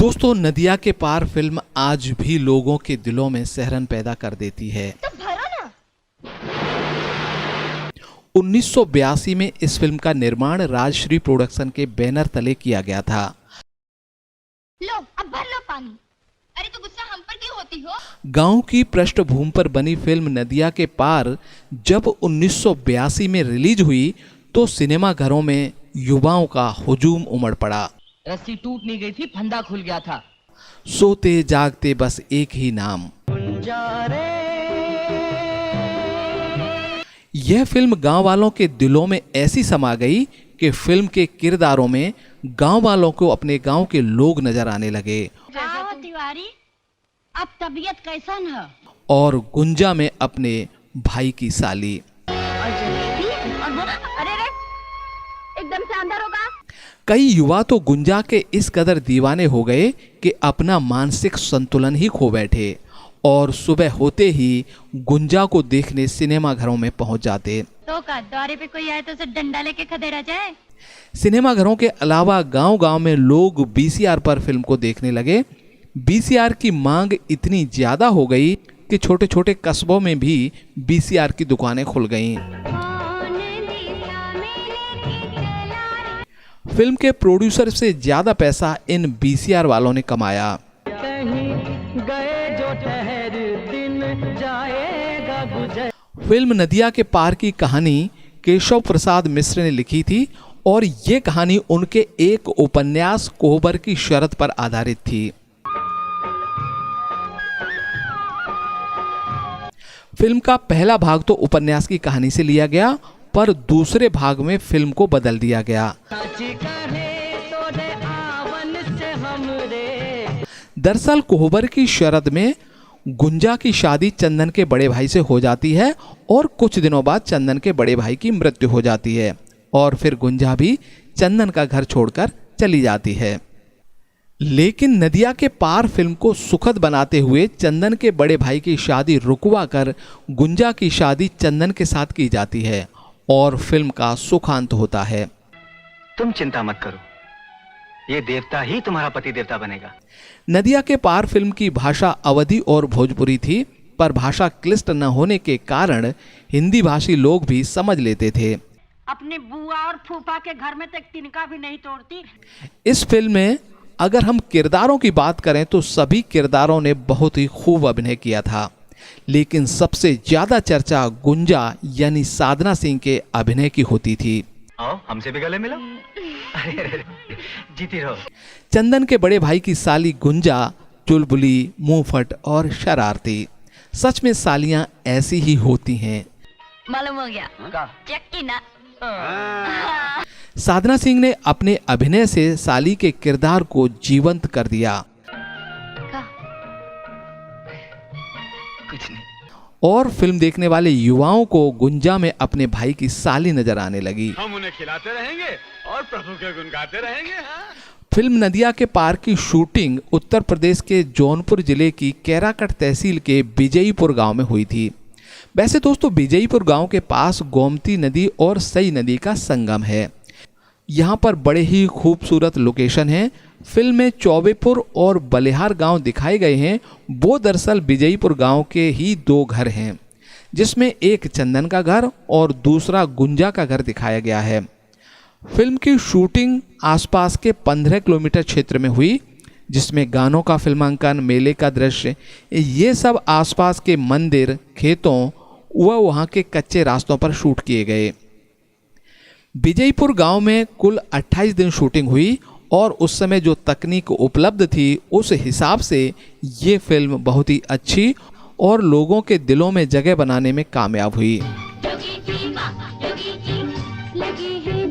दोस्तों, नदिया के पार फिल्म आज भी लोगों के दिलों में सिहरन पैदा कर देती है। 1982 में इस फिल्म का निर्माण राजश्री प्रोडक्शन के बैनर तले किया गया था। लो, अब भर लो पानी। अरे तो गुस्सा हम पर क्यों होती हो? गांव की पृष्ठभूमि पर बनी फिल्म नदिया के पार जब 1982 में रिलीज हुई तो सिनेमा घरों में युवाओं का हुजूम उमड़ पड़ा। रस्सी टूट नहीं गई थी, फंदा खुल गया था। सोते जागते बस एक ही नाम। यह फिल्म गांव वालों के दिलों में ऐसी समा गई कि फिल्म के किरदारों में गांव वालों को अपने गांव के लोग नजर आने लगे। तिवारी, अब तबीयत कैसन है? और गुंजा में अपने भाई की साली। अरे रे, एकदम से अंदर होगा। कई युवा तो गुंजा के इस कदर दीवाने हो गए कि अपना मानसिक संतुलन ही खो बैठे और सुबह होते ही गुंजा को देखने सिनेमा घरों में पहुंच जाते। तो का द्वारे पे कोई आए तो उसे डंडा लेके खदेड़ा जाए। सिनेमा घरों के अलावा गांव-गांव में लोग वीसीआर पर फिल्म को देखने लगे। वीसीआर की मांग इतनी ज्यादा हो गई कि छोटे छोटे कस्बों में भी वीसीआर की दुकानें खुल गईं। फिल्म के प्रोड्यूसर से ज्यादा पैसा इन वीसीआर वालों ने कमाया। फिल्म नदिया के पार की कहानी केशव प्रसाद मिश्र ने लिखी थी और ये कहानी उनके एक उपन्यास कोहबर की शरत पर आधारित थी। फिल्म का पहला भाग तो उपन्यास की कहानी से लिया गया, पर दूसरे भाग में फिल्म को बदल दिया गया। दरअसल कोहबर की शरत में गुंजा की शादी चंदन के बड़े भाई से हो जाती है और कुछ दिनों बाद चंदन के बड़े भाई की मृत्यु हो जाती है और फिर गुंजा भी चंदन का घर छोड़कर चली जाती है। लेकिन नदिया के पार फिल्म को सुखद बनाते हुए चंदन के बड़े भाई की शादी रुकवा कर गुंजा की शादी चंदन के साथ की जाती है और फिल्म का सुखांत होता है। तुम चिंता मत करो, ये देवता ही तुम्हारा पति देवता बनेगा। नदिया के पार फिल्म की भाषा अवधी और भोजपुरी थी, पर भाषा क्लिष्ट न होने के कारण हिंदी भाषी लोग भी समझ लेते थे। अपने बुआ और फूफा के घर में तक तिनका भी नहीं तोड़ती। इस फिल्म में अगर हम किरदारों की बात करें तो सभी किरदारों ने बहुत ही खूब अभिनय किया था, लेकिन सबसे ज्यादा चर्चा गुंजा यानी साधना सिंह के अभिनय की होती थी। आओ हमसे भी गले मिलो। अरे जीती रहो। चंदन के बड़े भाई की साली गुंजा चुलबुली, मुंहफट और शरारती। सच में सालियां ऐसी ही होती हैं। मालूम हो गया, चक्की ना। साधना सिंह ने अपने अभिनय से साली के किरदार को जीवंत कर दिया। कुछ नहीं। और फिल्म देखने वाले युवाओं को गुंजा में अपने भाई की साली नजर आने लगी। हम उन्हें खिलाते रहेंगे और प्रभु के गुण गाते रहेंगे। फिल्म नदिया के पार की शूटिंग उत्तर प्रदेश के जौनपुर जिले की कैराकट तहसील के विजयीपुर गांव में हुई थी। वैसे दोस्तों, विजयीपुर गांव के पास गोमती नदी और सई नदी का संगम है। यहाँ पर बड़े ही खूबसूरत लोकेशन हैं। फिल्म में चौबेपुर और बलिहार गांव दिखाए गए हैं। वो दरअसल विजयीपुर गांव के ही दो घर हैं, जिसमें एक चंदन का घर और दूसरा गुंजा का घर दिखाया गया है। फिल्म की शूटिंग आसपास के 15 किलोमीटर क्षेत्र में हुई, जिसमें गानों का फिल्मांकन, मेले का दृश्य, ये सब आसपास के मंदिर, खेतों व वहाँ के कच्चे रास्तों पर शूट किए गए। विजयीपुर गांव में कुल 28 दिन शूटिंग हुई और उस समय जो तकनीक उपलब्ध थी उस हिसाब से ये फिल्म बहुत ही अच्छी और लोगों के दिलों में जगह बनाने में कामयाब हुई। जोगी जी माँ, जोगी जी, लगी है